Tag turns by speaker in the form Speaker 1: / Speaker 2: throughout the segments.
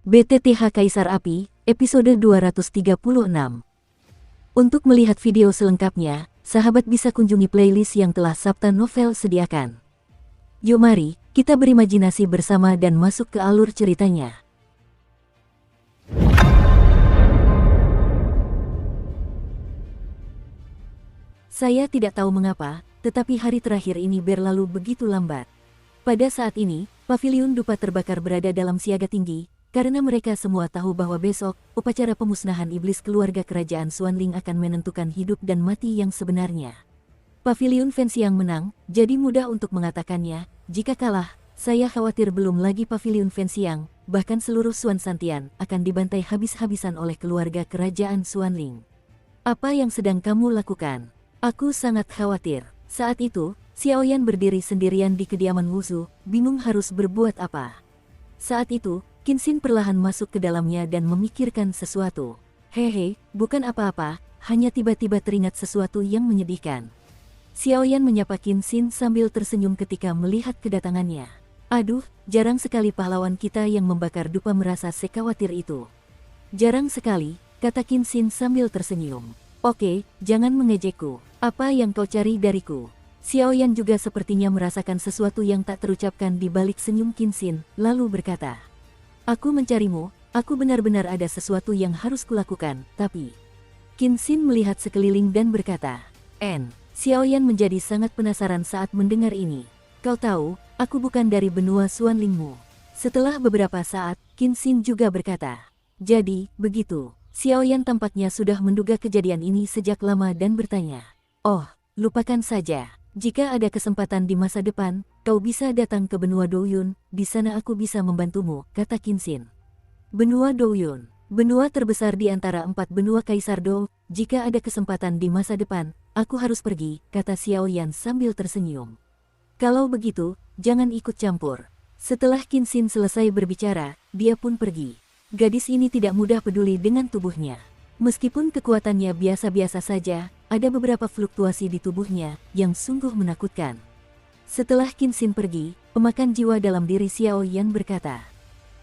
Speaker 1: BTTH Kaisar Api, episode 236. Untuk melihat video selengkapnya, sahabat bisa kunjungi playlist yang telah Sabta Novel sediakan. Yuk mari, kita berimajinasi bersama dan masuk ke alur ceritanya. Saya tidak tahu mengapa, tetapi hari terakhir ini berlalu begitu lambat. Pada saat ini, Paviliun Dupa Terbakar berada dalam siaga tinggi, karena mereka semua tahu bahwa besok, upacara pemusnahan iblis keluarga kerajaan Xuanling akan menentukan hidup dan mati yang sebenarnya. Paviliun Fancy yang menang, jadi mudah untuk mengatakannya. Jika kalah, saya khawatir belum lagi Paviliun Fancy yang, bahkan seluruh Xuan Santian, akan dibantai habis-habisan oleh keluarga kerajaan Xuanling. Apa yang sedang kamu lakukan? Aku sangat khawatir. Saat itu, Xiaoyan berdiri sendirian di kediaman Wuzu, bingung harus berbuat apa. Saat itu, Qinxin perlahan masuk ke dalamnya dan memikirkan sesuatu. Hehe, bukan apa-apa, hanya tiba-tiba teringat sesuatu yang menyedihkan. Xiaoyan menyapa Qinxin sambil tersenyum ketika melihat kedatangannya. Aduh, jarang sekali pahlawan kita yang membakar dupa merasa sekhawatir itu. Jarang sekali, kata Qinxin sambil tersenyum. Oke, jangan mengejekku. Apa yang kau cari dariku? Xiaoyan juga sepertinya merasakan sesuatu yang tak terucapkan di balik senyum Qinxin, lalu berkata, "Aku mencarimu, aku benar-benar ada sesuatu yang harus kulakukan, tapi..." Qinxin melihat sekeliling dan berkata, Xiaoyan menjadi sangat penasaran saat mendengar ini. "Kau tahu, aku bukan dari benua Xuanlingmu." Setelah beberapa saat, Qinxin juga berkata, "Jadi, begitu." Xiaoyan tampaknya sudah menduga kejadian ini sejak lama dan bertanya, "Oh, lupakan saja. Jika ada kesempatan di masa depan, kau bisa datang ke benua Douyun, di sana aku bisa membantumu," kata Qinxin. Benua Douyun, benua terbesar di antara 4 benua Kaisar Dou. Jika ada kesempatan di masa depan, aku harus pergi, kata Xiaoyan sambil tersenyum. "Kalau begitu, jangan ikut campur." Setelah Qinxin selesai berbicara, dia pun pergi. Gadis ini tidak mudah peduli dengan tubuhnya. Meskipun kekuatannya biasa-biasa saja, ada beberapa fluktuasi di tubuhnya yang sungguh menakutkan. Setelah Qinxin pergi, pemakan jiwa dalam diri Xiaoyan berkata,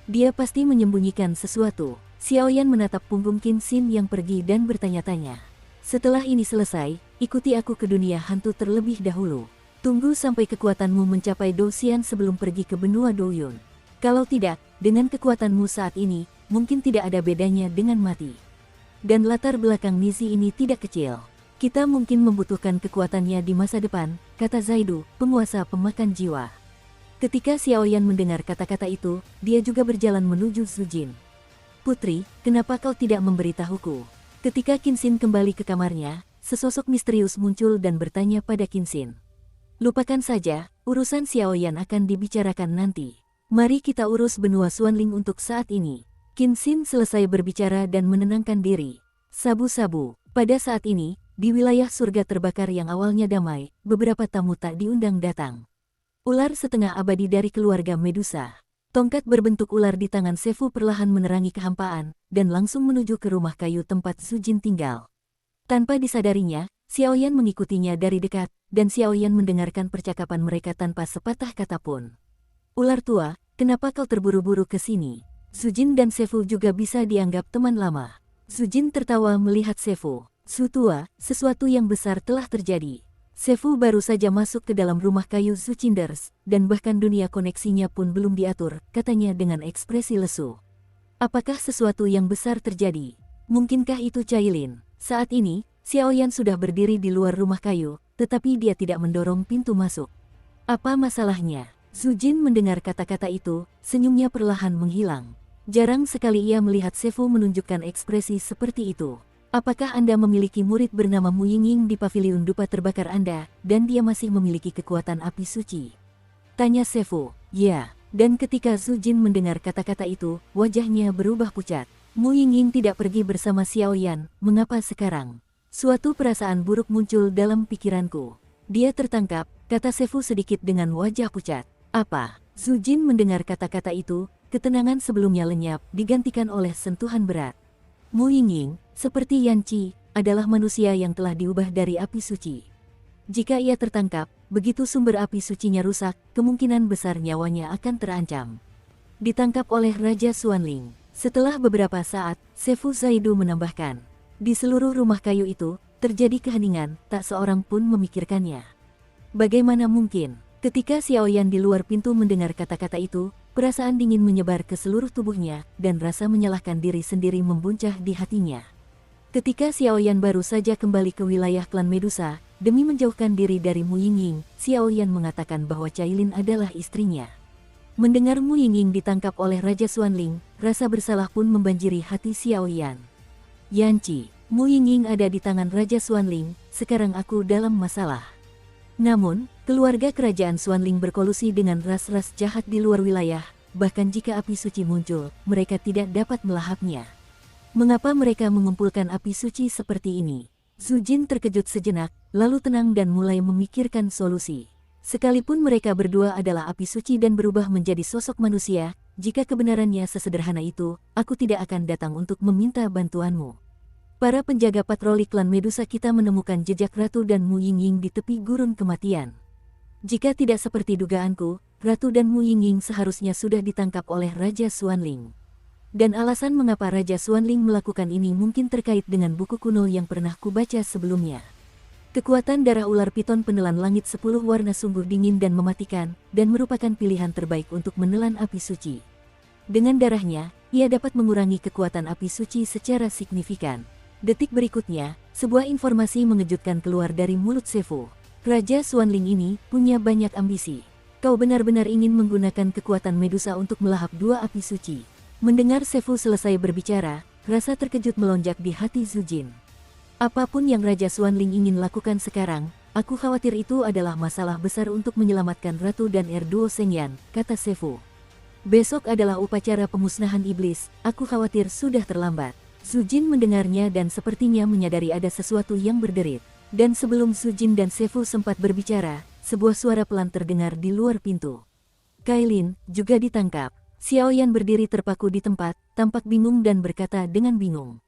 Speaker 1: "Dia pasti menyembunyikan sesuatu." Xiaoyan menatap punggung Qinxin yang pergi dan bertanya-tanya, "Setelah ini selesai, ikuti aku ke dunia hantu terlebih dahulu. Tunggu sampai kekuatanmu mencapai Douxian sebelum pergi ke benua Douyun. Kalau tidak, dengan kekuatanmu saat ini, mungkin tidak ada bedanya dengan mati. Dan latar belakang Nizi ini tidak kecil. Kita mungkin membutuhkan kekuatannya di masa depan," kata Zaidu, penguasa pemakan jiwa. Ketika Xiaoyan mendengar kata-kata itu, dia juga berjalan menuju Zujin. "Putri, kenapa kau tidak memberitahuku?" Ketika Qinxin kembali ke kamarnya, sesosok misterius muncul dan bertanya pada Qinxin. "Lupakan saja, urusan Xiaoyan akan dibicarakan nanti. Mari kita urus benua Xuanling untuk saat ini." Qinxin selesai berbicara dan menenangkan diri. Sabu-sabu, pada saat ini, di wilayah surga terbakar yang awalnya damai, beberapa tamu tak diundang datang. Ular setengah abadi dari keluarga Medusa. Tongkat berbentuk ular di tangan Sefu perlahan menerangi kehampaan, dan langsung menuju ke rumah kayu tempat Zujin tinggal. Tanpa disadarinya, Xiaoyan mengikutinya dari dekat, dan Xiaoyan mendengarkan percakapan mereka tanpa sepatah kata pun. "Ular tua, kenapa kau terburu-buru ke sini?" Zujin dan Sefu juga bisa dianggap teman lama. Zujin tertawa melihat Sefu. "Su tua, sesuatu yang besar telah terjadi." Sefu baru saja masuk ke dalam rumah kayu Zuchinders, dan bahkan dunia koneksinya pun belum diatur, katanya dengan ekspresi lesu. "Apakah sesuatu yang besar terjadi? Mungkinkah itu Cailin?" Saat ini, Xiaoyan sudah berdiri di luar rumah kayu, tetapi dia tidak mendorong pintu masuk. "Apa masalahnya?" Zujin mendengar kata-kata itu, senyumnya perlahan menghilang. Jarang sekali ia melihat Sefu menunjukkan ekspresi seperti itu. "Apakah Anda memiliki murid bernama Mu Yingying di Paviliun Dupa Terbakar Anda, dan dia masih memiliki kekuatan api suci?" tanya Sefu. "Ya." Dan ketika Zujin mendengar kata-kata itu, wajahnya berubah pucat. "Mu Yingying tidak pergi bersama Xiaoyan, mengapa sekarang?" "Suatu perasaan buruk muncul dalam pikiranku. Dia tertangkap," kata Sefu sedikit dengan wajah pucat. "Apa?" Zujin mendengar kata-kata itu, ketenangan sebelumnya lenyap, digantikan oleh sentuhan berat. Mu Yingying, seperti Yan Qi, adalah manusia yang telah diubah dari api suci. Jika ia tertangkap, begitu sumber api sucinya rusak, kemungkinan besar nyawanya akan terancam. Ditangkap oleh Raja Xuanling. Setelah beberapa saat, Sefu Zaidu menambahkan, di seluruh rumah kayu itu, terjadi keheningan, tak seorang pun memikirkannya. Bagaimana mungkin? Ketika Xiaoyan di luar pintu mendengar kata-kata itu, perasaan dingin menyebar ke seluruh tubuhnya, dan rasa menyalahkan diri sendiri membuncah di hatinya. Ketika Xiaoyan baru saja kembali ke wilayah klan Medusa, demi menjauhkan diri dari Mu Yingying, Xiaoyan mengatakan bahwa Cailin adalah istrinya. Mendengar Mu Yingying ditangkap oleh Raja Xuanling, rasa bersalah pun membanjiri hati Xiaoyan. Yanci, Mu Yingying ada di tangan Raja Xuanling, sekarang aku dalam masalah. Namun, keluarga kerajaan Xuanling berkolusi dengan ras-ras jahat di luar wilayah, bahkan jika api suci muncul, mereka tidak dapat melahapnya. Mengapa mereka mengumpulkan api suci seperti ini? Zhu Jin terkejut sejenak, lalu tenang dan mulai memikirkan solusi. Sekalipun mereka berdua adalah api suci dan berubah menjadi sosok manusia, jika kebenarannya sesederhana itu, aku tidak akan datang untuk meminta bantuanmu. Para penjaga patroli klan Medusa kita menemukan jejak Ratu dan Mu Yingying di tepi gurun kematian. Jika tidak seperti dugaanku, Ratu dan Mu Yingying seharusnya sudah ditangkap oleh Raja Xuanling. Dan alasan mengapa Raja Xuanling melakukan ini mungkin terkait dengan buku kuno yang pernah kubaca sebelumnya. Kekuatan darah ular piton penelan langit 10 warna sungguh dingin dan mematikan, dan merupakan pilihan terbaik untuk menelan api suci. Dengan darahnya, ia dapat mengurangi kekuatan api suci secara signifikan. Detik berikutnya, sebuah informasi mengejutkan keluar dari mulut Sefu. Raja Xuanling ini punya banyak ambisi. Kau benar-benar ingin menggunakan kekuatan Medusa untuk melahap 2 api suci. Mendengar Sefu selesai berbicara, rasa terkejut melonjak di hati Zhu Jin. Apapun yang Raja Xuanling ingin lakukan sekarang, aku khawatir itu adalah masalah besar untuk menyelamatkan Ratu dan Erduo Shengyan, kata Sefu. Besok adalah upacara pemusnahan iblis, aku khawatir sudah terlambat. Zhu Jin mendengarnya dan sepertinya menyadari ada sesuatu yang berderit. Dan sebelum Zhu Jin dan Sefu sempat berbicara, sebuah suara pelan terdengar di luar pintu. Cailin juga ditangkap. Xiaoyan berdiri terpaku di tempat, tampak bingung dan berkata dengan bingung.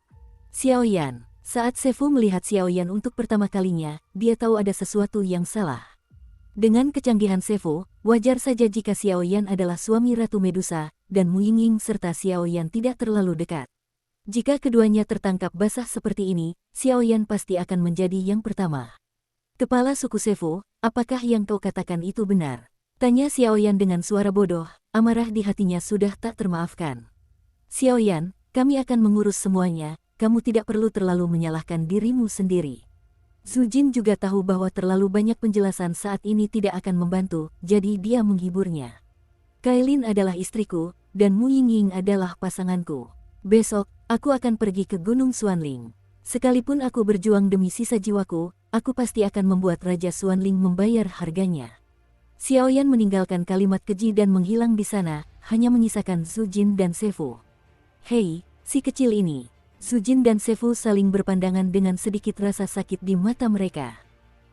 Speaker 1: Xiaoyan. Saat Sefu melihat Xiaoyan untuk pertama kalinya, dia tahu ada sesuatu yang salah. Dengan kecanggihan Sefu, wajar saja jika Xiaoyan adalah suami Ratu Medusa, dan Mu Yingying serta Xiaoyan tidak terlalu dekat. Jika keduanya tertangkap basah seperti ini, Xiaoyan pasti akan menjadi yang pertama. Kepala suku Sefu, apakah yang kau katakan itu benar? Tanya Xiaoyan dengan suara bodoh, amarah di hatinya sudah tak termaafkan. Xiaoyan, kami akan mengurus semuanya. Kamu tidak perlu terlalu menyalahkan dirimu sendiri. Zhu Jin juga tahu bahwa terlalu banyak penjelasan saat ini tidak akan membantu, jadi dia menghiburnya. Cailin adalah istriku, dan Mu Yingying adalah pasanganku. Besok, aku akan pergi ke Gunung Xuanling. Sekalipun aku berjuang demi sisa jiwaku, aku pasti akan membuat Raja Xuanling membayar harganya. Xiaoyan meninggalkan kalimat keji dan menghilang di sana, hanya menyisakan Zhu Jin dan Sefu. Hei, si kecil ini. Zhu Jin dan Sefu saling berpandangan dengan sedikit rasa sakit di mata mereka.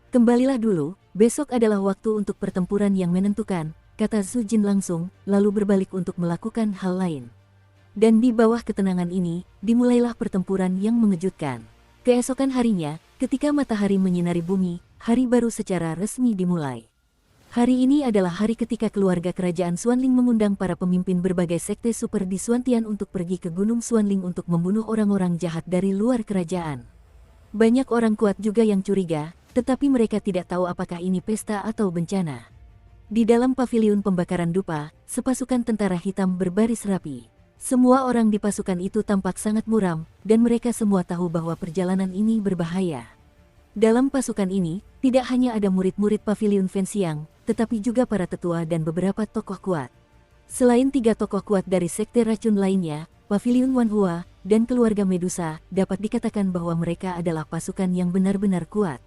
Speaker 1: Kembalilah dulu, besok adalah waktu untuk pertempuran yang menentukan, kata Zhu Jin langsung, lalu berbalik untuk melakukan hal lain. Dan di bawah ketenangan ini, dimulailah pertempuran yang mengejutkan. Keesokan harinya, ketika matahari menyinari bumi, hari baru secara resmi dimulai. Hari ini adalah hari ketika keluarga kerajaan Xuanling mengundang para pemimpin berbagai sekte super di Xuantian untuk pergi ke Gunung Xuanling untuk membunuh orang-orang jahat dari luar kerajaan. Banyak orang kuat juga yang curiga, tetapi mereka tidak tahu apakah ini pesta atau bencana. Di dalam paviliun pembakaran dupa, sepasukan tentara hitam berbaris rapi. Semua orang di pasukan itu tampak sangat muram, dan mereka semua tahu bahwa perjalanan ini berbahaya. Dalam pasukan ini, tidak hanya ada murid-murid paviliun Fenxiang, tetapi juga para tetua dan beberapa tokoh kuat. Selain 3 tokoh kuat dari sekte racun lainnya, paviliun Wanhua, dan keluarga Medusa, dapat dikatakan bahwa mereka adalah pasukan yang benar-benar kuat.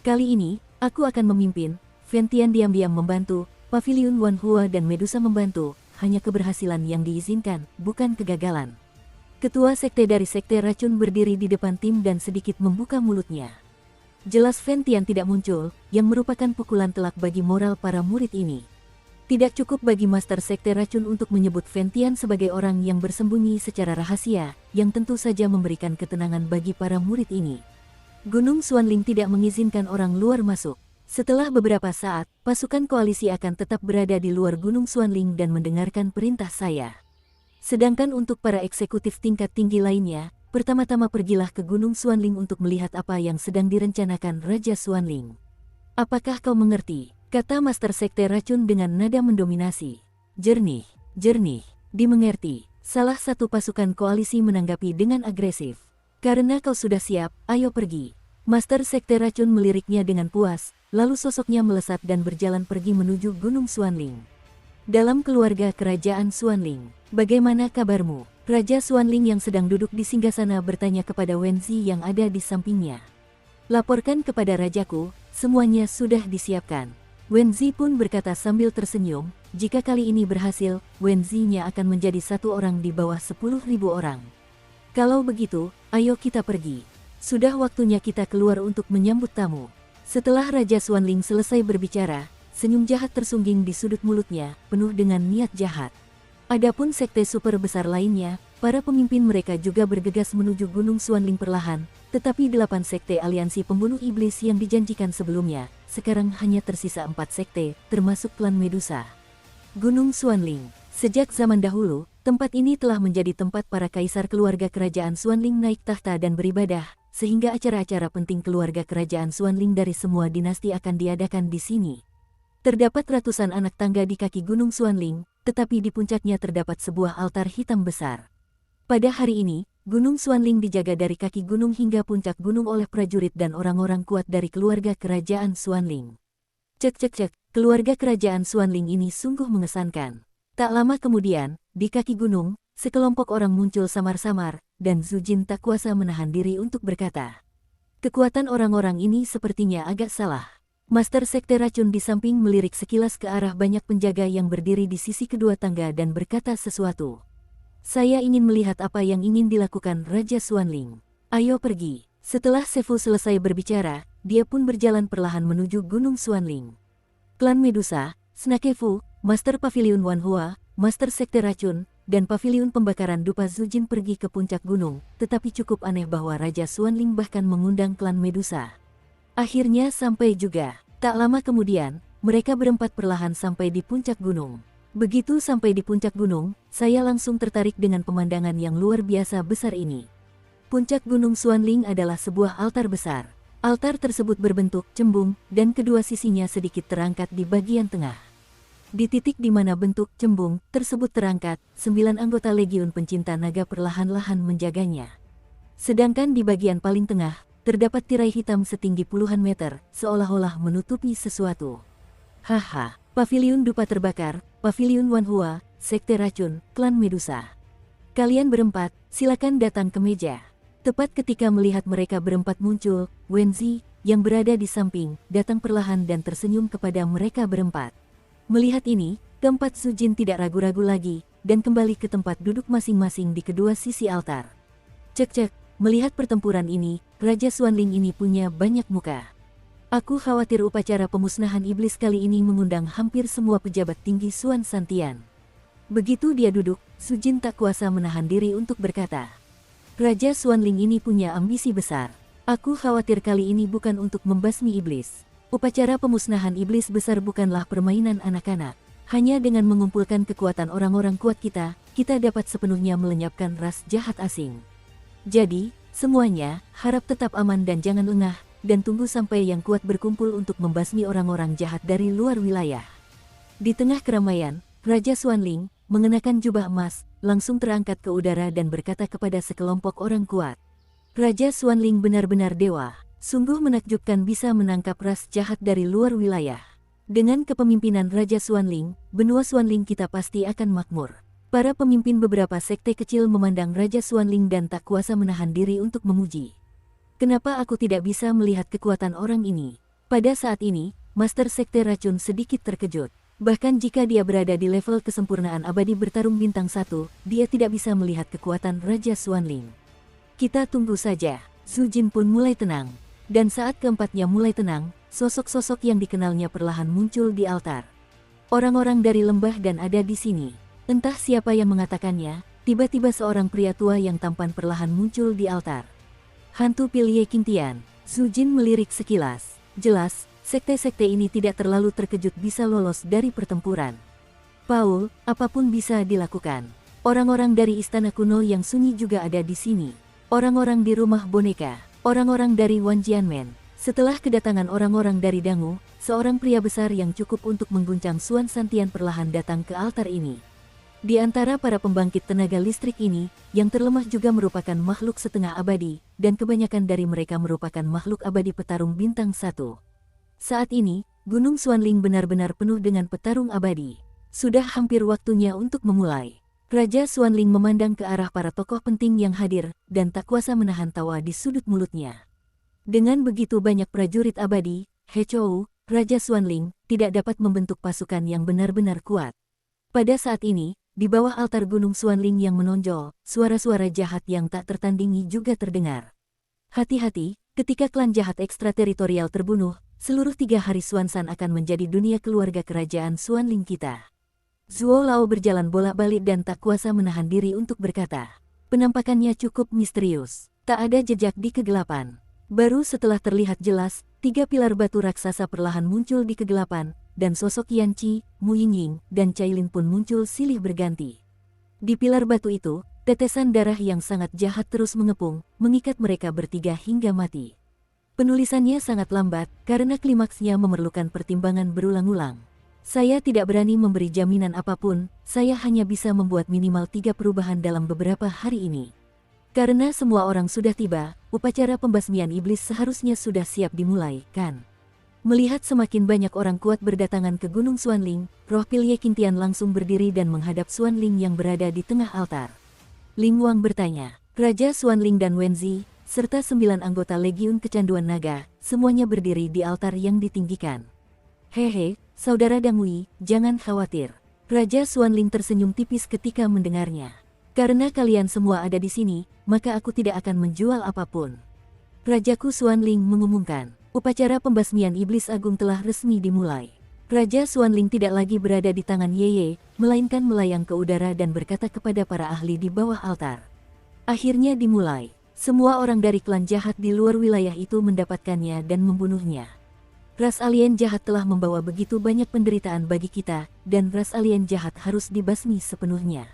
Speaker 1: Kali ini, aku akan memimpin, Fentian diam-diam membantu, paviliun Wanhua dan Medusa membantu, hanya keberhasilan yang diizinkan, bukan kegagalan. Ketua sekte dari sekte racun berdiri di depan tim dan sedikit membuka mulutnya. Jelas Fentian tidak muncul, yang merupakan pukulan telak bagi moral para murid ini. Tidak cukup bagi Master Sekte Racun untuk menyebut Fentian sebagai orang yang bersembunyi secara rahasia, yang tentu saja memberikan ketenangan bagi para murid ini. Gunung Xuanling tidak mengizinkan orang luar masuk. Setelah beberapa saat, pasukan koalisi akan tetap berada di luar Gunung Xuanling dan mendengarkan perintah saya. Sedangkan untuk para eksekutif tingkat tinggi lainnya, pertama-tama pergilah ke Gunung Xuanling untuk melihat apa yang sedang direncanakan Raja Xuanling. Apakah kau mengerti? Kata Master Sekte Racun dengan nada mendominasi. Jernih, jernih, dimengerti. Salah satu pasukan koalisi menanggapi dengan agresif. Karena kau sudah siap, ayo pergi. Master Sekte Racun meliriknya dengan puas, lalu sosoknya melesat dan berjalan pergi menuju Gunung Xuanling. Dalam keluarga kerajaan Xuanling, bagaimana kabarmu? Raja Xuanling yang sedang duduk di singgasana bertanya kepada Wenzi yang ada di sampingnya. Laporkan kepada rajaku, semuanya sudah disiapkan. Wenzi pun berkata sambil tersenyum, jika kali ini berhasil, Wenzi-nya akan menjadi satu orang di bawah 10.000 orang. Kalau begitu, ayo kita pergi. Sudah waktunya kita keluar untuk menyambut tamu. Setelah Raja Xuanling selesai berbicara, senyum jahat tersungging di sudut mulutnya, penuh dengan niat jahat. Adapun sekte super besar lainnya, para pemimpin mereka juga bergegas menuju Gunung Xuanling perlahan, tetapi 8 sekte aliansi pembunuh iblis yang dijanjikan sebelumnya, sekarang hanya tersisa 4 sekte, termasuk klan Medusa. Gunung Xuanling. Sejak zaman dahulu, tempat ini telah menjadi tempat para kaisar keluarga kerajaan Xuanling naik tahta dan beribadah, sehingga acara-acara penting keluarga kerajaan Xuanling dari semua dinasti akan diadakan di sini. Terdapat ratusan anak tangga di kaki Gunung Xuanling, tetapi di puncaknya terdapat sebuah altar hitam besar. Pada hari ini, Gunung Xuanling dijaga dari kaki gunung hingga puncak gunung oleh prajurit dan orang-orang kuat dari keluarga kerajaan Xuanling. Cek, keluarga kerajaan Xuanling ini sungguh mengesankan. Tak lama kemudian, di kaki gunung, sekelompok orang muncul samar-samar, dan Zujin tak kuasa menahan diri untuk berkata. Kekuatan orang-orang ini sepertinya agak salah. Master Sekte Racun di samping melirik sekilas ke arah banyak penjaga yang berdiri di sisi kedua tangga dan berkata sesuatu. Saya ingin melihat apa yang ingin dilakukan Raja Xuanling. Ayo pergi. Setelah Sefu selesai berbicara, dia pun berjalan perlahan menuju Gunung Xuanling. Klan Medusa, Snakefu, Master Pavilion Wanhua, Master Sekte Racun, dan Pavilion Pembakaran Dupa Zujin pergi ke puncak gunung, tetapi cukup aneh bahwa Raja Xuanling bahkan mengundang klan Medusa. Akhirnya sampai juga. Tak lama kemudian, mereka berempat perlahan sampai di puncak gunung. Begitu sampai di puncak gunung, saya langsung tertarik dengan pemandangan yang luar biasa besar ini. Puncak Gunung Xuanling adalah sebuah altar besar. Altar tersebut berbentuk cembung, dan kedua sisinya sedikit terangkat di bagian tengah. Di titik di mana bentuk cembung tersebut terangkat, 9 anggota Legiun Pencinta Naga perlahan-lahan menjaganya. Sedangkan di bagian paling tengah, terdapat tirai hitam setinggi puluhan meter, seolah-olah menutupi sesuatu. Haha, Pavilion Dupa terbakar, Pavilion Wanhua, Sekte Racun, Klan Medusa. Kalian berempat, silakan datang ke meja. Tepat ketika melihat mereka berempat muncul, Wenzi, yang berada di samping, datang perlahan dan tersenyum kepada mereka berempat. Melihat ini, keempat Zujin tidak ragu-ragu lagi, dan kembali ke tempat duduk masing-masing di kedua sisi altar. Cek, melihat pertempuran ini, Raja Xuanling ini punya banyak muka. Aku khawatir upacara pemusnahan iblis kali ini mengundang hampir semua pejabat tinggi Xuan Santian. Begitu dia duduk, Zujin tak kuasa menahan diri untuk berkata. Raja Xuanling ini punya ambisi besar. Aku khawatir kali ini bukan untuk membasmi iblis. Upacara pemusnahan iblis besar bukanlah permainan anak-anak. Hanya dengan mengumpulkan kekuatan orang-orang kuat kita dapat sepenuhnya melenyapkan ras jahat asing. Jadi, semuanya, harap tetap aman dan jangan lengah, dan tunggu sampai yang kuat berkumpul untuk membasmi orang-orang jahat dari luar wilayah. Di tengah keramaian, Raja Xuanling, mengenakan jubah emas, langsung terangkat ke udara dan berkata kepada sekelompok orang kuat. Raja Xuanling benar-benar dewa, sungguh menakjubkan bisa menangkap ras jahat dari luar wilayah. Dengan kepemimpinan Raja Xuanling, benua Xuanling kita pasti akan makmur. Para pemimpin beberapa sekte kecil memandang Raja Xuanling dan tak kuasa menahan diri untuk memuji. Kenapa aku tidak bisa melihat kekuatan orang ini? Pada saat ini, Master Sekte Racun sedikit terkejut. Bahkan jika dia berada di level kesempurnaan abadi bertarung bintang 1, dia tidak bisa melihat kekuatan Raja Xuanling. Kita tunggu saja. Zujin pun mulai tenang. Dan saat keempatnya mulai tenang, sosok-sosok yang dikenalnya perlahan muncul di altar. Orang-orang dari lembah dan ada di sini. Entah siapa yang mengatakannya, tiba-tiba seorang pria tua yang tampan perlahan muncul di altar. Hantu Pilye Qingtian. Zujin melirik sekilas. Jelas, sekte-sekte ini tidak terlalu terkejut bisa lolos dari pertempuran. Paul, apapun bisa dilakukan. Orang-orang dari istana kuno yang sunyi juga ada di sini. Orang-orang di rumah boneka, orang-orang dari Wanjianmen. Setelah kedatangan orang-orang dari Dangu, seorang pria besar yang cukup untuk mengguncang Suan Santian perlahan datang ke altar ini. Di antara para pembangkit tenaga listrik ini, yang terlemah juga merupakan makhluk setengah abadi, dan kebanyakan dari mereka merupakan makhluk abadi petarung bintang 1. Saat ini, Gunung Xuanling benar-benar penuh dengan petarung abadi. Sudah hampir waktunya untuk memulai. Raja Xuanling memandang ke arah para tokoh penting yang hadir, dan tak kuasa menahan tawa di sudut mulutnya. Dengan begitu banyak prajurit abadi, He Chou, Raja Xuanling, tidak dapat membentuk pasukan yang benar-benar kuat. Pada saat ini, di bawah altar Gunung Xuanling yang menonjol, suara-suara jahat yang tak tertandingi juga terdengar. Hati-hati, ketika klan jahat ekstrateritorial terbunuh, seluruh 3 hari Xuanzan akan menjadi dunia keluarga kerajaan Xuanling kita. Zuo Lao berjalan bolak-balik dan tak kuasa menahan diri untuk berkata. Penampakannya cukup misterius, tak ada jejak di kegelapan. Baru setelah terlihat jelas, 3 pilar batu raksasa perlahan muncul di kegelapan, dan sosok Yanqi, Mu Yingying, dan Cailin pun muncul silih berganti. Di pilar batu itu, tetesan darah yang sangat jahat terus mengepung, mengikat mereka bertiga hingga mati. Penulisannya sangat lambat, karena klimaksnya memerlukan pertimbangan berulang-ulang. Saya tidak berani memberi jaminan apapun, saya hanya bisa membuat minimal 3 perubahan dalam beberapa hari ini. Karena semua orang sudah tiba, upacara pembasmian iblis seharusnya sudah siap dimulai, kan? Melihat semakin banyak orang kuat berdatangan ke Gunung Xuanling, roh Pilye Qintian langsung berdiri dan menghadap Xuanling yang berada di tengah altar. Ling Wang bertanya, Raja Xuanling dan Wenzi, serta 9 anggota Legiun Kecanduan Naga, semuanya berdiri di altar yang ditinggikan. Hehe, saudara Dangui, jangan khawatir. Raja Xuanling tersenyum tipis ketika mendengarnya. Karena kalian semua ada di sini, maka aku tidak akan menjual apapun. Rajaku Xuanling mengumumkan. Upacara pembasmian iblis agung telah resmi dimulai. Raja Xuanling tidak lagi berada di tangan Yeye, melainkan melayang ke udara dan berkata kepada para ahli di bawah altar. Akhirnya dimulai. Semua orang dari klan jahat di luar wilayah itu mendapatkannya dan membunuhnya. Ras alien jahat telah membawa begitu banyak penderitaan bagi kita, dan ras alien jahat harus dibasmi sepenuhnya.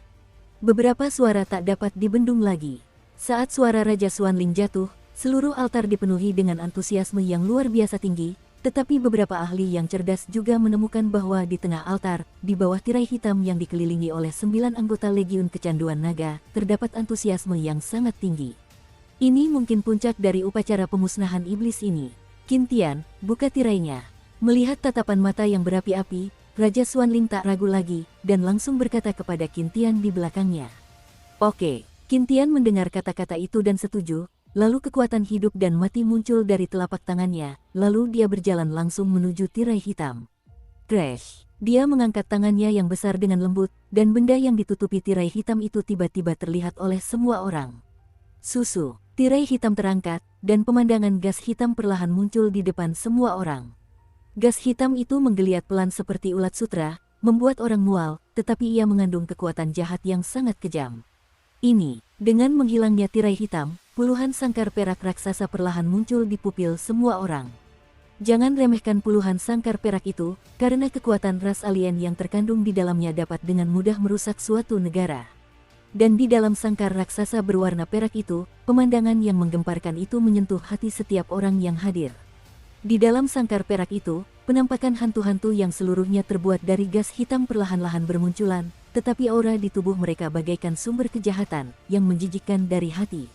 Speaker 1: Beberapa suara tak dapat dibendung lagi. Saat suara Raja Xuanling jatuh, seluruh altar dipenuhi dengan antusiasme yang luar biasa tinggi, tetapi beberapa ahli yang cerdas juga menemukan bahwa di tengah altar, di bawah tirai hitam yang dikelilingi oleh 9 anggota Legiun Kecanduan Naga, terdapat antusiasme yang sangat tinggi. Ini mungkin puncak dari upacara pemusnahan iblis ini. Qintian, buka tirainya. Melihat tatapan mata yang berapi-api, Raja Xuanling tak ragu lagi, dan langsung berkata kepada Qintian di belakangnya. Oke, Qintian mendengar kata-kata itu dan setuju. Lalu kekuatan hidup dan mati muncul dari telapak tangannya, lalu dia berjalan langsung menuju tirai hitam. Crash! Dia mengangkat tangannya yang besar dengan lembut, dan benda yang ditutupi tirai hitam itu tiba-tiba terlihat oleh semua orang. Susu! Tirai hitam terangkat, dan pemandangan gas hitam perlahan muncul di depan semua orang. Gas hitam itu menggeliat pelan seperti ulat sutra, membuat orang mual, tetapi ia mengandung kekuatan jahat yang sangat kejam. Ini, dengan menghilangnya tirai hitam, puluhan sangkar perak raksasa perlahan muncul di pupil semua orang. Jangan remehkan puluhan sangkar perak itu, karena kekuatan ras alien yang terkandung di dalamnya dapat dengan mudah merusak suatu negara. Dan di dalam sangkar raksasa berwarna perak itu, pemandangan yang menggemparkan itu menyentuh hati setiap orang yang hadir. Di dalam sangkar perak itu, penampakan hantu-hantu yang seluruhnya terbuat dari gas hitam perlahan-lahan bermunculan, tetapi aura di tubuh mereka bagaikan sumber kejahatan yang menjijikkan dari hati.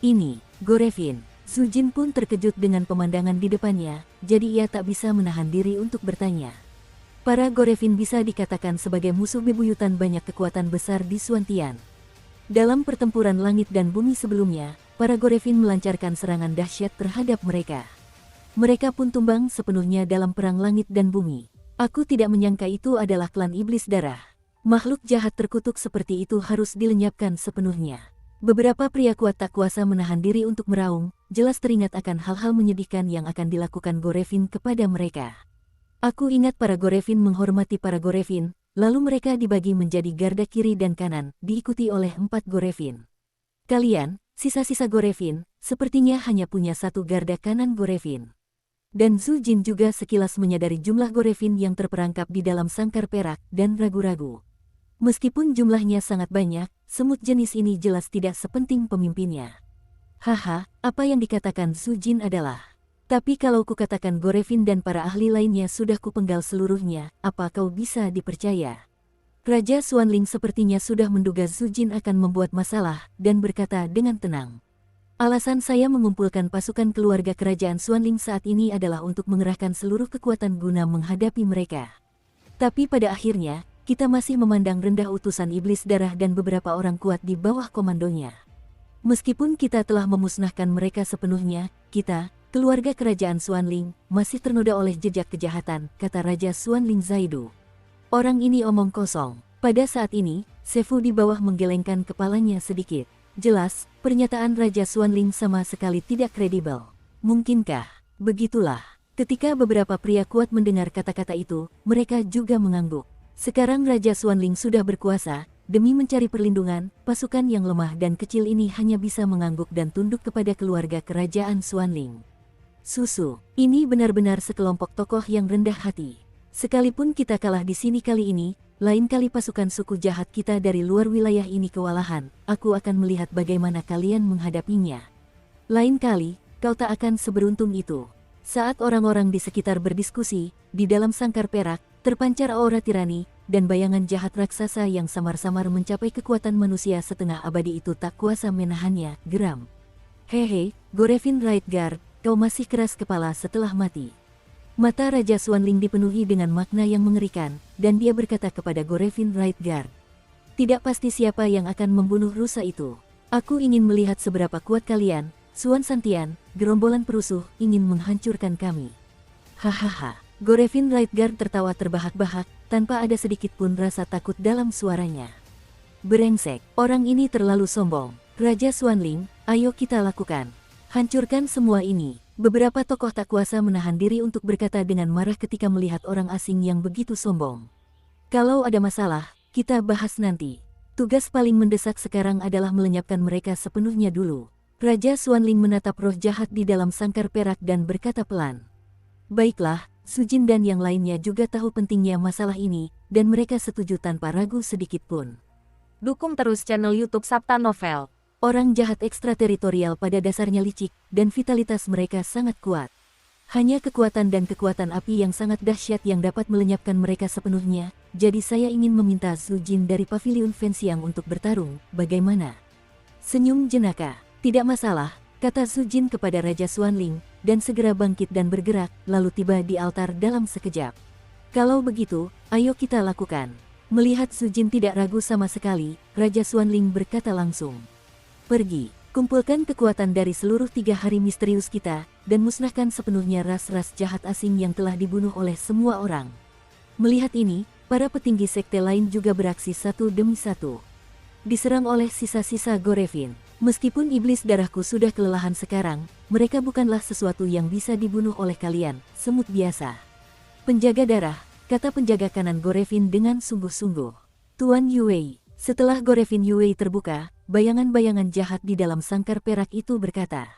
Speaker 1: Ini, Gorevin. Su Jin pun terkejut dengan pemandangan di depannya, jadi ia tak bisa menahan diri untuk bertanya. Para Gorevin bisa dikatakan sebagai musuh bebuyutan banyak kekuatan besar di Xuantian. Dalam pertempuran langit dan bumi sebelumnya, para Gorevin melancarkan serangan dahsyat terhadap mereka. Mereka pun tumbang sepenuhnya dalam perang langit dan bumi. Aku tidak menyangka itu adalah klan iblis darah. Makhluk jahat terkutuk seperti itu harus dilenyapkan sepenuhnya. Beberapa pria kuat tak kuasa menahan diri untuk meraung, jelas teringat akan hal-hal menyedihkan yang akan dilakukan Gorevin kepada mereka. Aku ingat para Gorevin menghormati para Gorevin, lalu mereka dibagi menjadi garda kiri dan kanan, diikuti oleh 4 Gorevin. Kalian, sisa-sisa Gorevin, sepertinya hanya punya 1 garda kanan Gorevin. Dan Su Jin juga sekilas menyadari jumlah Gorevin yang terperangkap di dalam sangkar perak dan ragu-ragu. Meskipun jumlahnya sangat banyak, semut jenis ini jelas tidak sepenting pemimpinnya. Haha, apa yang dikatakan Su Jin adalah. Tapi kalau kukatakan Gorevin dan para ahli lainnya sudah kupenggal seluruhnya, apa kau bisa dipercaya? Raja Xuanling sepertinya sudah menduga Su Jin akan membuat masalah, dan berkata dengan tenang. Alasan saya mengumpulkan pasukan keluarga kerajaan Xuanling saat ini adalah untuk mengerahkan seluruh kekuatan guna menghadapi mereka. Tapi pada akhirnya, kita masih memandang rendah utusan iblis darah dan beberapa orang kuat di bawah komandonya. Meskipun kita telah memusnahkan mereka sepenuhnya, kita, keluarga kerajaan Xuanling, masih ternoda oleh jejak kejahatan, kata Raja Xuanling Zaidu. Orang ini omong kosong. Pada saat ini, Sefu di bawah menggelengkan kepalanya sedikit. Jelas, pernyataan Raja Xuanling sama sekali tidak kredibel. Mungkinkah? Begitulah. Ketika beberapa pria kuat mendengar kata-kata itu, mereka juga mengangguk. Sekarang Raja Xuanling sudah berkuasa, demi mencari perlindungan, pasukan yang lemah dan kecil ini hanya bisa mengangguk dan tunduk kepada keluarga kerajaan Xuanling. Susu, ini benar-benar sekelompok tokoh yang rendah hati. Sekalipun kita kalah di sini kali ini, lain kali pasukan suku jahat kita dari luar wilayah ini kewalahan, aku akan melihat bagaimana kalian menghadapinya. Lain kali, kau tak akan seberuntung itu. Saat orang-orang di sekitar berdiskusi, di dalam sangkar perak, terpancar aura tirani, dan bayangan jahat raksasa yang samar-samar mencapai kekuatan manusia setengah abadi itu tak kuasa menahannya, geram. Hehe, Gorevin Rightguard, kau masih keras kepala setelah mati. Mata Raja Xuanling dipenuhi dengan makna yang mengerikan, dan dia berkata kepada Gorevin Rightguard. Tidak pasti siapa yang akan membunuh rusa itu. Aku ingin melihat seberapa kuat kalian, Xuan Santian, gerombolan perusuh, ingin menghancurkan kami. Hahaha. Gorevin Rightguard tertawa terbahak-bahak, tanpa ada sedikit pun rasa takut dalam suaranya. Brengsek, orang ini terlalu sombong. Raja Xuanling, ayo kita lakukan. Hancurkan semua ini. Beberapa tokoh tak kuasa menahan diri untuk berkata dengan marah ketika melihat orang asing yang begitu sombong. Kalau ada masalah, kita bahas nanti. Tugas paling mendesak sekarang adalah melenyapkan mereka sepenuhnya dulu. Raja Xuanling menatap roh jahat di dalam sangkar perak dan berkata pelan. Baiklah, Su Jin dan yang lainnya juga tahu pentingnya masalah ini, dan mereka setuju tanpa ragu sedikit pun.
Speaker 2: Dukung terus channel YouTube Sabta Novel.
Speaker 1: Orang jahat ekstrateritorial pada dasarnya licik, dan vitalitas mereka sangat kuat. Hanya kekuatan dan kekuatan api yang sangat dahsyat yang dapat melenyapkan mereka sepenuhnya, jadi saya ingin meminta Su Jin dari Paviliun Fenxiang untuk bertarung, bagaimana? Senyum jenaka, tidak masalah, kata Su Jin kepada Raja Xuanling, dan segera bangkit dan bergerak, lalu tiba di altar dalam sekejap. Kalau begitu, ayo kita lakukan. Melihat Su Jin tidak ragu sama sekali, Raja Xuanling berkata langsung. Pergi, kumpulkan kekuatan dari seluruh 3 hari misterius kita, dan musnahkan sepenuhnya ras-ras jahat asing yang telah dibunuh oleh semua orang. Melihat ini, para petinggi sekte lain juga beraksi satu demi satu. Diserang oleh sisa-sisa Gorevin. Meskipun iblis darahku sudah kelelahan sekarang, mereka bukanlah sesuatu yang bisa dibunuh oleh kalian, semut biasa. Penjaga darah, kata penjaga kanan Gorevin dengan sungguh-sungguh. Tuan Yue, setelah Gorevin Yue terbuka, bayangan-bayangan jahat di dalam sangkar perak itu berkata.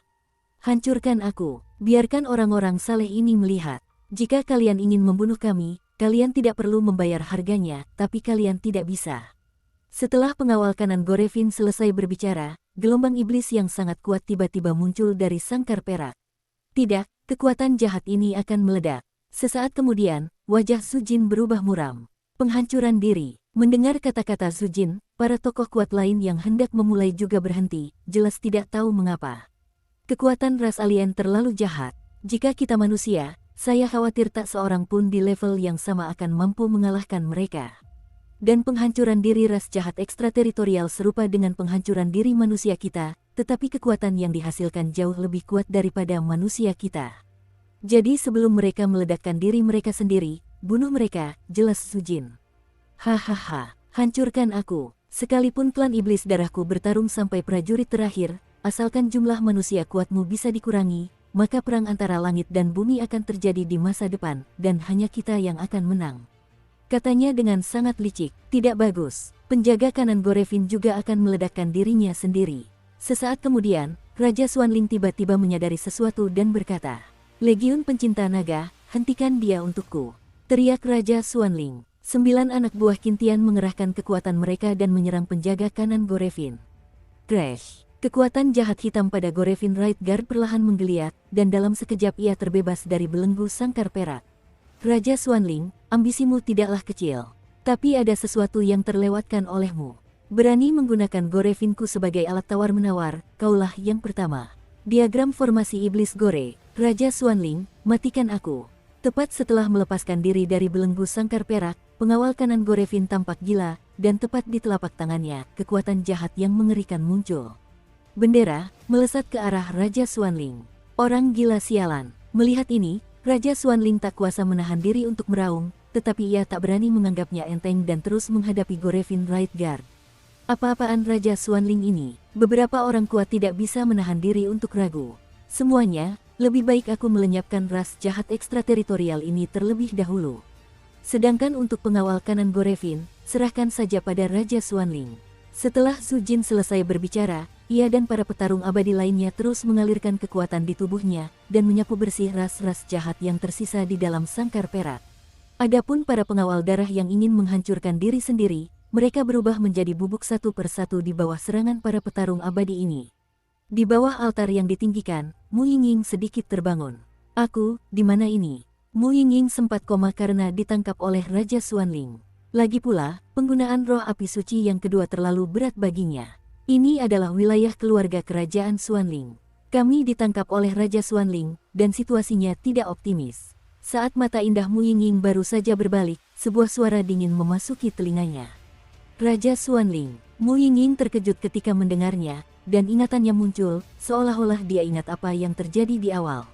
Speaker 1: Hancurkan aku, biarkan orang-orang saleh ini melihat. Jika kalian ingin membunuh kami, kalian tidak perlu membayar harganya, tapi kalian tidak bisa. Setelah pengawal kanan Gorevin selesai berbicara, gelombang iblis yang sangat kuat tiba-tiba muncul dari sangkar perak. Tidak, kekuatan jahat ini akan meledak. Sesaat kemudian, wajah Su Jin berubah muram. Penghancuran diri. Mendengar kata-kata Su Jin, para tokoh kuat lain yang hendak memulai juga berhenti, jelas tidak tahu mengapa. Kekuatan ras alien terlalu jahat. Jika kita manusia, saya khawatir tak seorang pun di level yang sama akan mampu mengalahkan mereka. Dan penghancuran diri ras jahat ekstrateritorial serupa dengan penghancuran diri manusia kita, tetapi kekuatan yang dihasilkan jauh lebih kuat daripada manusia kita. Jadi sebelum mereka meledakkan diri mereka sendiri, bunuh mereka, jelas Su Jin. Hahaha, hancurkan aku. Sekalipun klan iblis darahku bertarung sampai prajurit terakhir, asalkan jumlah manusia kuatmu bisa dikurangi, maka perang antara langit dan bumi akan terjadi di masa depan, dan hanya kita yang akan menang. Katanya dengan sangat licik, tidak bagus. Penjaga kanan Gorevin juga akan meledakkan dirinya sendiri. Sesaat kemudian, Raja Xuanling tiba-tiba menyadari sesuatu dan berkata, Legiun pencinta naga, hentikan dia untukku. Teriak Raja Xuanling. 9 anak buah Qintian mengerahkan kekuatan mereka dan menyerang penjaga kanan Gorevin. Crash! Kekuatan jahat hitam pada Gorevin Right Guard perlahan menggeliat, dan dalam sekejap ia terbebas dari belenggu sangkar perak. Raja Xuanling, ambisimu tidaklah kecil. Tapi ada sesuatu yang terlewatkan olehmu. Berani menggunakan Gorevinku sebagai alat tawar-menawar, kaulah yang pertama. Diagram formasi iblis Gore, Raja Xuanling, matikan aku. Tepat setelah melepaskan diri dari belenggu sangkar perak, pengawal kanan Gorevin tampak gila, dan tepat di telapak tangannya, kekuatan jahat yang mengerikan muncul. Bendera melesat ke arah Raja Xuanling. Orang gila sialan. Melihat ini, Raja Xuanling tak kuasa menahan diri untuk meraung, tetapi ia tak berani menganggapnya enteng dan terus menghadapi Gorevin Right Guard. Apa-apaan Raja Xuanling ini? Beberapa orang kuat tidak bisa menahan diri untuk ragu. Semuanya, lebih baik aku melenyapkan ras jahat ekstrateritorial ini terlebih dahulu. Sedangkan untuk pengawal kanan Gorevin, serahkan saja pada Raja Xuanling. Setelah Zhu Jin selesai berbicara, ia dan para petarung abadi lainnya terus mengalirkan kekuatan di tubuhnya dan menyapu bersih ras-ras jahat yang tersisa di dalam sangkar perak. Adapun para pengawal darah yang ingin menghancurkan diri sendiri, mereka berubah menjadi bubuk satu persatu di bawah serangan para petarung abadi ini. Di bawah altar yang ditinggikan, Mu Yingying sedikit terbangun. Aku, di mana ini? Mu Yingying sempat koma karena ditangkap oleh Raja Xuanling. Lagi pula, penggunaan roh api suci yang kedua terlalu berat baginya. Ini adalah wilayah keluarga kerajaan Xuanling. Kami ditangkap oleh Raja Xuanling, dan situasinya tidak optimis. Saat mata indah Mu Yingying baru saja berbalik, sebuah suara dingin memasuki telinganya. Raja Xuanling. Mu Yingying terkejut ketika mendengarnya, dan ingatannya muncul, seolah-olah dia ingat apa yang terjadi di awal.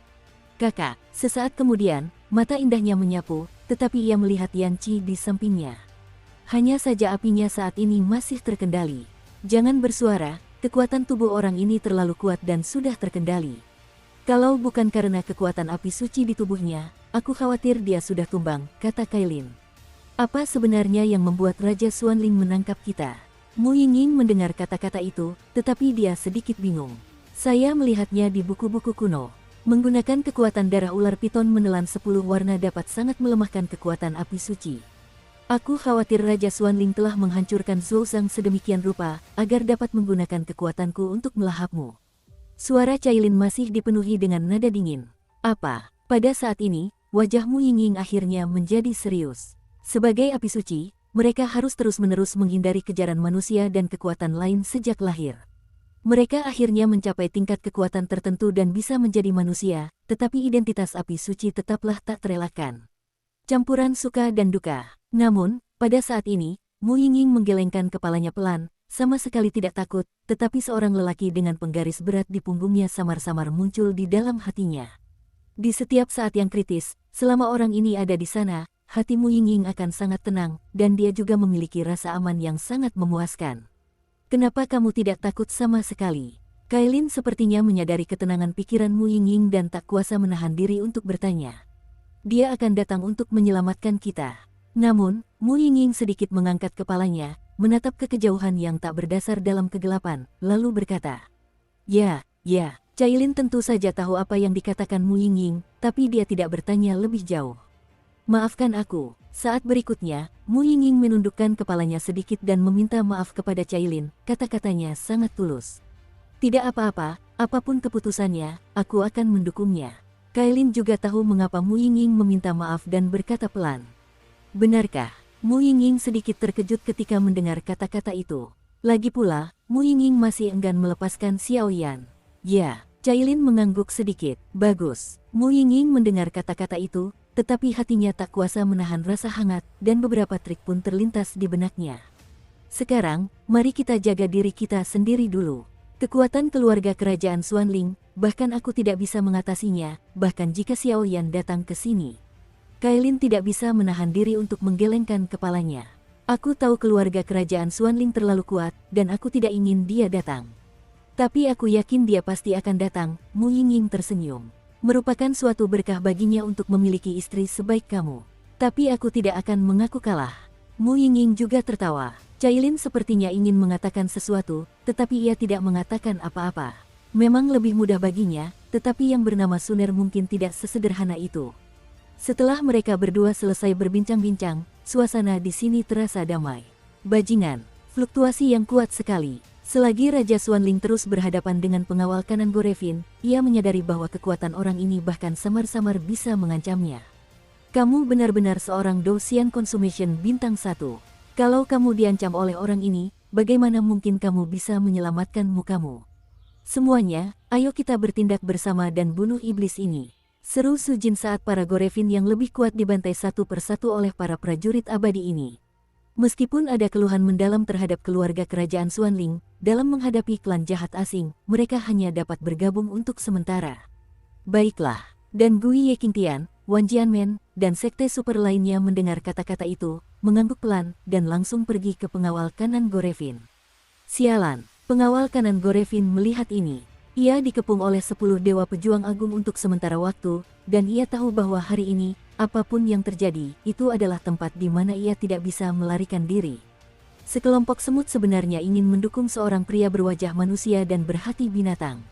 Speaker 1: Kakak, sesaat kemudian, mata indahnya menyapu, tetapi ia melihat Yan Qi di sampingnya. Hanya saja apinya saat ini masih terkendali. Jangan bersuara, kekuatan tubuh orang ini terlalu kuat dan sudah terkendali. Kalau bukan karena kekuatan api suci di tubuhnya, aku khawatir dia sudah tumbang, kata Kailin. Apa sebenarnya yang membuat Raja Xuanling menangkap kita? Mu Yingying mendengar kata-kata itu, tetapi dia sedikit bingung. Saya melihatnya di buku-buku kuno. Menggunakan kekuatan darah ular piton menelan 10 warna dapat sangat melemahkan kekuatan api suci. Aku khawatir Raja Xuanling telah menghancurkan Zhouzang sedemikian rupa, agar dapat menggunakan kekuatanku untuk melahapmu. Suara Cailin masih dipenuhi dengan nada dingin. Apa? Pada saat ini, wajah Mu Yingying akhirnya menjadi serius. Sebagai api suci, mereka harus terus-menerus menghindari kejaran manusia dan kekuatan lain sejak lahir. Mereka akhirnya mencapai tingkat kekuatan tertentu dan bisa menjadi manusia, tetapi identitas api suci tetaplah tak terelakkan. Campuran suka dan duka. Namun, pada saat ini, Mu Yingying menggelengkan kepalanya pelan, sama sekali tidak takut, tetapi seorang lelaki dengan penggaris berat di punggungnya samar-samar muncul di dalam hatinya. Di setiap saat yang kritis, selama orang ini ada di sana, hati Mu Yingying akan sangat tenang, dan dia juga memiliki rasa aman yang sangat memuaskan. Kenapa kamu tidak takut sama sekali? Kailin sepertinya menyadari ketenangan pikiran Mu Yingying dan tak kuasa menahan diri untuk bertanya. Dia akan datang untuk menyelamatkan kita. Namun, Mu Yingying sedikit mengangkat kepalanya, menatap ke kejauhan yang tak berdasar dalam kegelapan, lalu berkata, Ya. Cailin tentu saja tahu apa yang dikatakan Mu Yingying, tapi dia tidak bertanya lebih jauh. Maafkan aku. Saat berikutnya, Mu Yingying menundukkan kepalanya sedikit dan meminta maaf kepada Cailin, kata-katanya sangat tulus. Tidak apa-apa, apapun keputusannya, aku akan mendukungnya. Kailin juga tahu mengapa Mu Yingying meminta maaf dan berkata pelan. Benarkah? Mu Yingying sedikit terkejut ketika mendengar kata-kata itu. Lagi pula, Mu Yingying masih enggan melepaskan Xiao Yan. Ya, Cailin mengangguk sedikit. Bagus. Mu Yingying mendengar kata-kata itu, tetapi hatinya tak kuasa menahan rasa hangat, dan beberapa trik pun terlintas di benaknya. Sekarang, mari kita jaga diri kita sendiri dulu. Kekuatan keluarga kerajaan Xuanling, bahkan aku tidak bisa mengatasinya, bahkan jika Xiao Yan datang ke sini. Kailin tidak bisa menahan diri untuk menggelengkan kepalanya. Aku tahu keluarga kerajaan Xuanling terlalu kuat, dan aku tidak ingin dia datang. Tapi aku yakin dia pasti akan datang, Mu Yingying tersenyum. Merupakan suatu berkah baginya untuk memiliki istri sebaik kamu. Tapi aku tidak akan mengaku kalah. Mu Yingying juga tertawa. Cailin sepertinya ingin mengatakan sesuatu, tetapi ia tidak mengatakan apa-apa. Memang lebih mudah baginya, tetapi yang bernama Suner mungkin tidak sesederhana itu. Setelah mereka berdua selesai berbincang-bincang, suasana di sini terasa damai. Bajingan, fluktuasi yang kuat sekali. Selagi Raja Xuanling terus berhadapan dengan pengawal kanan Gorevin, ia menyadari bahwa kekuatan orang ini bahkan samar-samar bisa mengancamnya. Kamu benar-benar seorang Dosian Consumation bintang 1. Kalau kamu diancam oleh orang ini, bagaimana mungkin kamu bisa menyelamatkan mukamu? Semuanya, ayo kita bertindak bersama dan bunuh iblis ini. Seru Sujin saat para Gorevin yang lebih kuat dibantai satu persatu oleh para prajurit abadi ini. Meskipun ada keluhan mendalam terhadap keluarga kerajaan Xuanling, dalam menghadapi klan jahat asing, mereka hanya dapat bergabung untuk sementara. Baiklah, dan Gui Yeqingtian, Wan Jianmen, dan sekte super lainnya mendengar kata-kata itu, mengangguk pelan, dan langsung pergi ke pengawal kanan Gorevin. Sialan, pengawal kanan Gorevin melihat ini. Ia dikepung oleh 10 dewa pejuang agung untuk sementara waktu, dan ia tahu bahwa hari ini, apapun yang terjadi, itu adalah tempat di mana ia tidak bisa melarikan diri. Sekelompok semut sebenarnya ingin mendukung seorang pria berwajah manusia dan berhati binatang.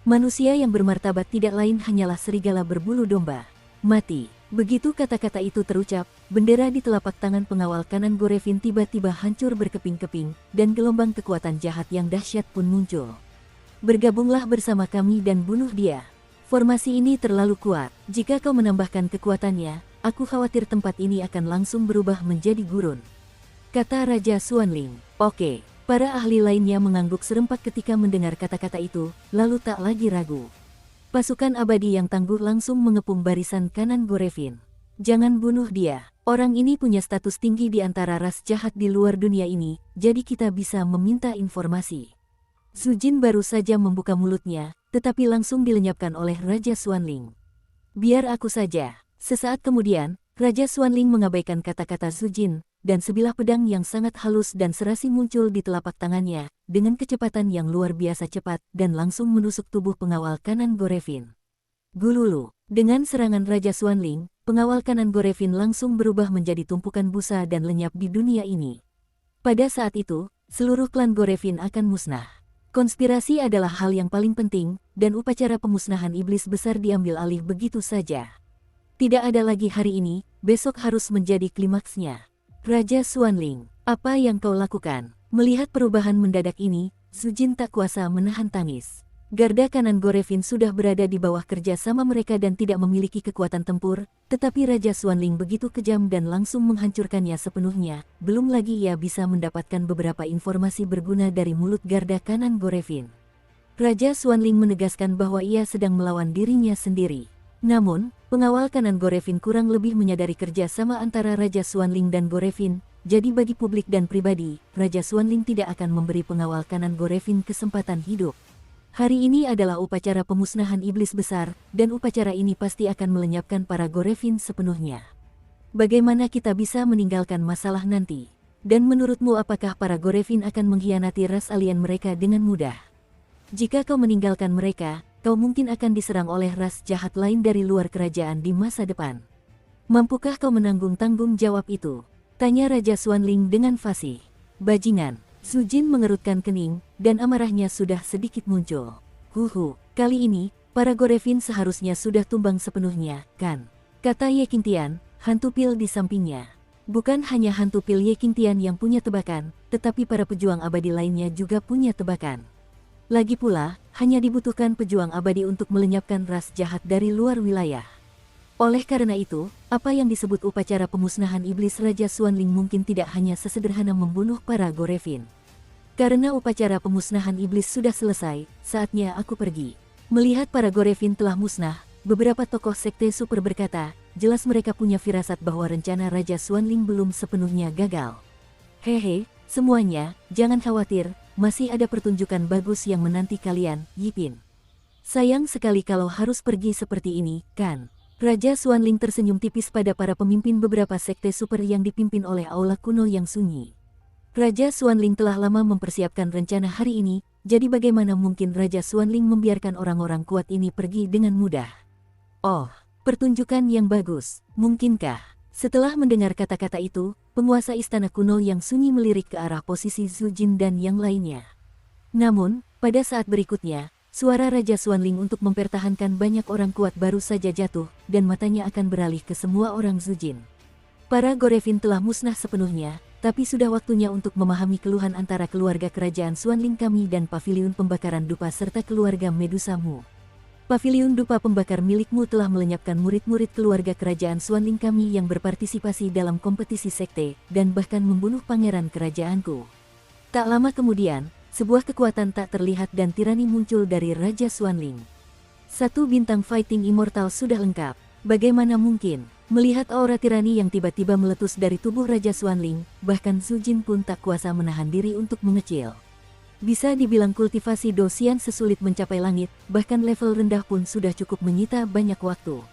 Speaker 1: Manusia yang bermartabat tidak lain hanyalah serigala berbulu domba. Mati. Begitu kata-kata itu terucap, bendera di telapak tangan pengawal kanan Gorevin tiba-tiba hancur berkeping-keping, dan gelombang kekuatan jahat yang dahsyat pun muncul. Bergabunglah bersama kami dan bunuh dia. Formasi ini terlalu kuat. Jika kau menambahkan kekuatannya, aku khawatir tempat ini akan langsung berubah menjadi gurun. Kata Raja Xuanling. Oke. Para ahli lainnya mengangguk serempak ketika mendengar kata-kata itu, lalu tak lagi ragu. Pasukan abadi yang tangguh langsung mengepung barisan kanan Gorevin. Jangan bunuh dia. Orang ini punya status tinggi di antara ras jahat di luar dunia ini, jadi kita bisa meminta informasi. Sujin baru saja membuka mulutnya, tetapi langsung dilenyapkan oleh Raja Xuanling. Biar aku saja. Sesaat kemudian, Raja Xuanling mengabaikan kata-kata Sujin, dan sebilah pedang yang sangat halus dan serasi muncul di telapak tangannya, dengan kecepatan yang luar biasa cepat, dan langsung menusuk tubuh pengawal kanan Gorevin. Gululu, dengan serangan Raja Xuanling, pengawal kanan Gorevin langsung berubah menjadi tumpukan busa dan lenyap di dunia ini. Pada saat itu, seluruh klan Gorevin akan musnah. Konspirasi adalah hal yang paling penting, dan upacara pemusnahan iblis besar diambil alih begitu saja. Tidak ada lagi hari ini, besok harus menjadi klimaksnya. Raja Xuanling, apa yang kau lakukan? Melihat perubahan mendadak ini, Sujin tak kuasa menahan tangis. Garda kanan Gorevin sudah berada di bawah kerja sama mereka dan tidak memiliki kekuatan tempur, tetapi Raja Xuanling begitu kejam dan langsung menghancurkannya sepenuhnya. Belum lagi ia bisa mendapatkan beberapa informasi berguna dari mulut garda kanan Gorevin. Raja Xuanling menegaskan bahwa ia sedang melawan dirinya sendiri. Namun, pengawal kanan Gorevin kurang lebih menyadari kerja sama antara Raja Xuanling dan Gorevin, jadi bagi publik dan pribadi, Raja Xuanling tidak akan memberi pengawal kanan Gorevin kesempatan hidup. Hari ini adalah upacara pemusnahan iblis besar, dan upacara ini pasti akan melenyapkan para Gorevin sepenuhnya. Bagaimana kita bisa meninggalkan masalah nanti? Dan menurutmu apakah para Gorevin akan mengkhianati ras alien mereka dengan mudah? Jika kau meninggalkan mereka, kau mungkin akan diserang oleh ras jahat lain dari luar kerajaan di masa depan. Mampukah kau menanggung tanggung jawab itu? Tanya Raja Xuanling dengan fasih. Bajingan. Sujin mengerutkan kening, dan amarahnya sudah sedikit muncul. Kali ini, para Gorevin seharusnya sudah tumbang sepenuhnya, kan? Kata Yeqingtian, hantu pil di sampingnya. Bukan hanya hantu pil Yeqingtian yang punya tebakan, tetapi para pejuang abadi lainnya juga punya tebakan. Lagi pula, hanya dibutuhkan pejuang abadi untuk melenyapkan ras jahat dari luar wilayah. Oleh karena itu, apa yang disebut upacara pemusnahan iblis Raja Xuanling mungkin tidak hanya sesederhana membunuh para Gorevin. Karena upacara pemusnahan iblis sudah selesai, saatnya aku pergi. Melihat para Gorevin telah musnah, beberapa tokoh sekte super berkata, jelas mereka punya firasat bahwa rencana Raja Xuanling belum sepenuhnya gagal. Hehe, semuanya, jangan khawatir, masih ada pertunjukan bagus yang menanti kalian, Yipin. Sayang sekali kalau harus pergi seperti ini, kan? Raja Xuanling tersenyum tipis pada para pemimpin beberapa sekte super yang dipimpin oleh aula kuno yang sunyi. Raja Xuanling telah lama mempersiapkan rencana hari ini, jadi bagaimana mungkin Raja Xuanling membiarkan orang-orang kuat ini pergi dengan mudah? Oh, pertunjukan yang bagus, mungkinkah? Setelah mendengar kata-kata itu, penguasa istana kuno yang sunyi melirik ke arah posisi Sujin dan yang lainnya. Namun, pada saat berikutnya, suara Raja Xuanling untuk mempertahankan banyak orang kuat baru saja jatuh, dan matanya akan beralih ke semua orang Sujin. Para Gorevin telah musnah sepenuhnya, tapi sudah waktunya untuk memahami keluhan antara keluarga kerajaan Xuanling kami dan Paviliun Pembakaran Dupa serta keluarga Medusamu. Paviliun Dupa Pembakar milikmu telah melenyapkan murid-murid keluarga kerajaan Xuanling kami yang berpartisipasi dalam kompetisi sekte, dan bahkan membunuh pangeran kerajaanku. Tak lama kemudian, sebuah kekuatan tak terlihat dan tirani muncul dari Raja Xuanling. 1 bintang fighting immortal sudah lengkap. Bagaimana mungkin? Melihat aura tirani yang tiba-tiba meletus dari tubuh Raja Xuanling, bahkan Su Jin pun tak kuasa menahan diri untuk mengecil. Bisa dibilang kultivasi Dosian sesulit mencapai langit, bahkan level rendah pun sudah cukup menyita banyak waktu.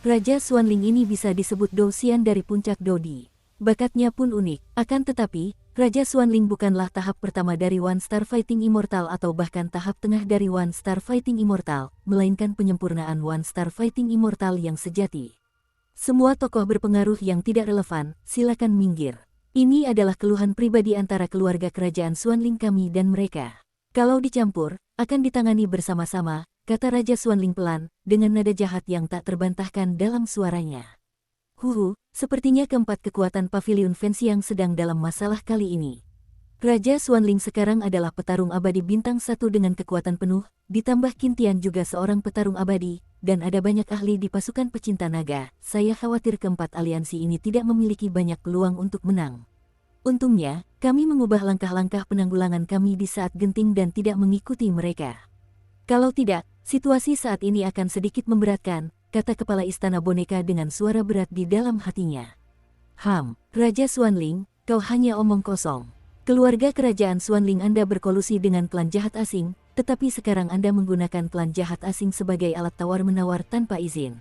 Speaker 1: Raja Xuanling ini bisa disebut Dosian dari puncak Dodi. Bakatnya pun unik, akan tetapi, Raja Xuanling bukanlah tahap pertama dari One Star Fighting Immortal atau bahkan tahap tengah dari One Star Fighting Immortal, melainkan penyempurnaan One Star Fighting Immortal yang sejati. Semua tokoh berpengaruh yang tidak relevan, silakan minggir. Ini adalah keluhan pribadi antara keluarga kerajaan Xuanling kami dan mereka. Kalau dicampur, akan ditangani bersama-sama, kata Raja Xuanling pelan, dengan nada jahat yang tak terbantahkan dalam suaranya. Sepertinya keempat kekuatan Paviliun Fenxiang sedang dalam masalah kali ini. Raja Xuanling sekarang adalah petarung abadi bintang 1 dengan kekuatan penuh, ditambah Qintian juga seorang petarung abadi, dan ada banyak ahli di pasukan pecinta naga. Saya khawatir keempat aliansi ini tidak memiliki banyak peluang untuk menang. Untungnya, kami mengubah langkah-langkah penanggulangan kami di saat genting dan tidak mengikuti mereka. Kalau tidak, situasi saat ini akan sedikit memberatkan, kata kepala istana boneka dengan suara berat di dalam hatinya. Raja Xuanling, kau hanya omong kosong. Keluarga kerajaan Xuanling Anda berkolusi dengan klan jahat asing, tetapi sekarang Anda menggunakan klan jahat asing sebagai alat tawar-menawar tanpa izin.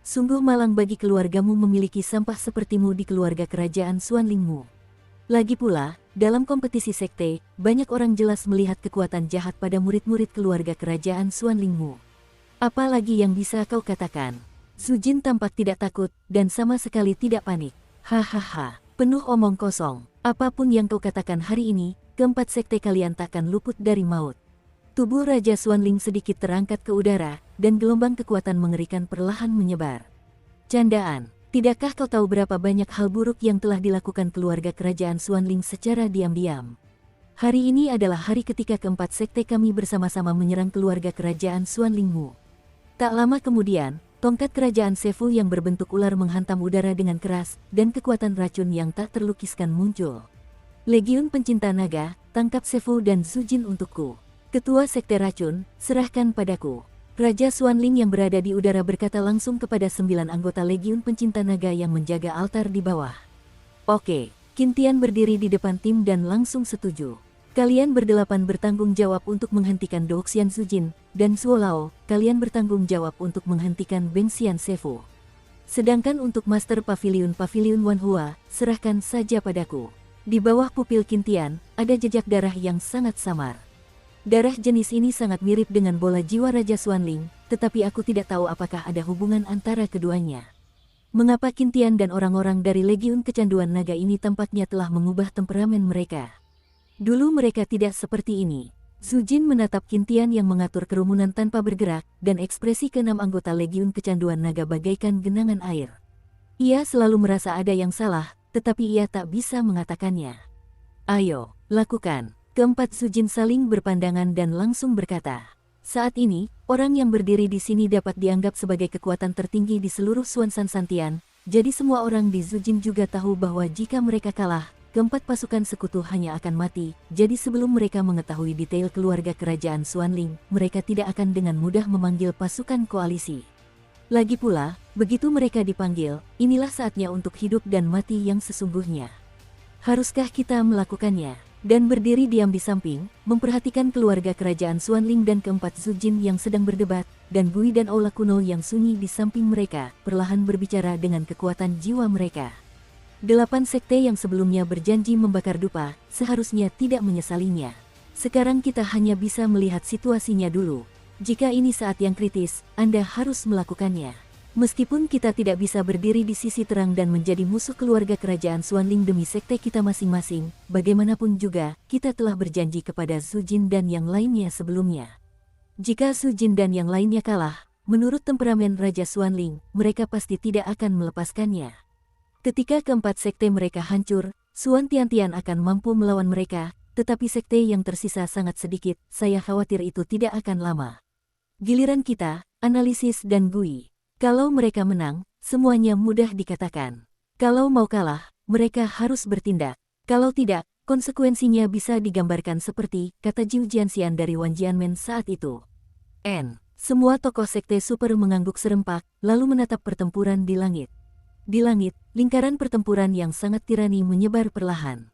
Speaker 1: Sungguh malang bagi keluargamu memiliki sampah sepertimu di keluarga kerajaan Xuanlingmu. Lagi pula, dalam kompetisi sekte, banyak orang jelas melihat kekuatan jahat pada murid-murid keluarga kerajaan Xuanlingmu. Apalagi yang bisa kau katakan? Su Jin tampak tidak takut, dan sama sekali tidak panik. Hahaha, penuh omong kosong. Apapun yang kau katakan hari ini, keempat sekte kalian takkan luput dari maut. Tubuh Raja Xuanling sedikit terangkat ke udara, dan gelombang kekuatan mengerikan perlahan menyebar. Candaan, tidakkah kau tahu berapa banyak hal buruk yang telah dilakukan keluarga kerajaan Xuanling secara diam-diam? Hari ini adalah hari ketika keempat sekte kami bersama-sama menyerang keluarga kerajaan Xuanlingmu. Tak lama kemudian, tongkat kerajaan Sefu yang berbentuk ular menghantam udara dengan keras, dan kekuatan racun yang tak terlukiskan muncul. Legiun Pencinta Naga, tangkap Sefu dan Su Jin untukku. Ketua Sekte Racun, serahkan padaku. Raja Xuanling yang berada di udara berkata langsung kepada 9 anggota Legiun Pencinta Naga yang menjaga altar di bawah. Oke, Qintian berdiri di depan tim dan langsung setuju. Kalian berdelapan bertanggung jawab untuk menghentikan Douxian Su Jin, dan Suo Lao, kalian bertanggung jawab untuk menghentikan Beng Xian Sefu. Sedangkan untuk Master Paviliun Wan Hua, serahkan saja padaku. Di bawah pupil Qintian, ada jejak darah yang sangat samar. Darah jenis ini sangat mirip dengan bola jiwa Raja Xuanling, tetapi aku tidak tahu apakah ada hubungan antara keduanya. Mengapa Qintian dan orang-orang dari Legiun Kecanduan Naga ini tampaknya telah mengubah temperamen mereka? Dulu mereka tidak seperti ini. Su Jin menatap Qintian yang mengatur kerumunan tanpa bergerak, dan ekspresi ke-6 anggota Legiun Kecanduan Naga bagaikan genangan air. Ia selalu merasa ada yang salah, tetapi ia tak bisa mengatakannya. Ayo, lakukan. Keempat Su Jin saling berpandangan dan langsung berkata, saat ini, orang yang berdiri di sini dapat dianggap sebagai kekuatan tertinggi di seluruh Suan San Santian, jadi semua orang di Su Jin juga tahu bahwa jika mereka kalah, keempat pasukan sekutu hanya akan mati, jadi sebelum mereka mengetahui detail keluarga kerajaan Xuanling, mereka tidak akan dengan mudah memanggil pasukan koalisi. Lagi pula, begitu mereka dipanggil, inilah saatnya untuk hidup dan mati yang sesungguhnya. Haruskah kita melakukannya? Dan berdiri diam di samping, memperhatikan keluarga kerajaan Xuanling dan keempat Su Jin yang sedang berdebat, dan Bui dan Aula kuno yang sunyi di samping mereka, perlahan berbicara dengan kekuatan jiwa mereka. 8 sekte yang sebelumnya berjanji membakar dupa, seharusnya tidak menyesalinya. Sekarang kita hanya bisa melihat situasinya dulu. Jika ini saat yang kritis, Anda harus melakukannya. Meskipun kita tidak bisa berdiri di sisi terang dan menjadi musuh keluarga kerajaan Xuanling demi sekte kita masing-masing, bagaimanapun juga, kita telah berjanji kepada Su Jin dan yang lainnya sebelumnya. Jika Su Jin dan yang lainnya kalah, menurut temperamen Raja Xuanling, mereka pasti tidak akan melepaskannya. Ketika keempat sekte mereka hancur, Suan Tiantian akan mampu melawan mereka, tetapi sekte yang tersisa sangat sedikit, saya khawatir itu tidak akan lama. Giliran kita, analisis dan Gui. Kalau mereka menang, semuanya mudah dikatakan. Kalau mau kalah, mereka harus bertindak. Kalau tidak, konsekuensinya bisa digambarkan seperti kata Jiu Jianxian dari Wan Jianmen saat itu. Semua tokoh sekte super mengangguk serempak, lalu menatap pertempuran di langit. Di langit, lingkaran pertempuran yang sangat tirani menyebar perlahan.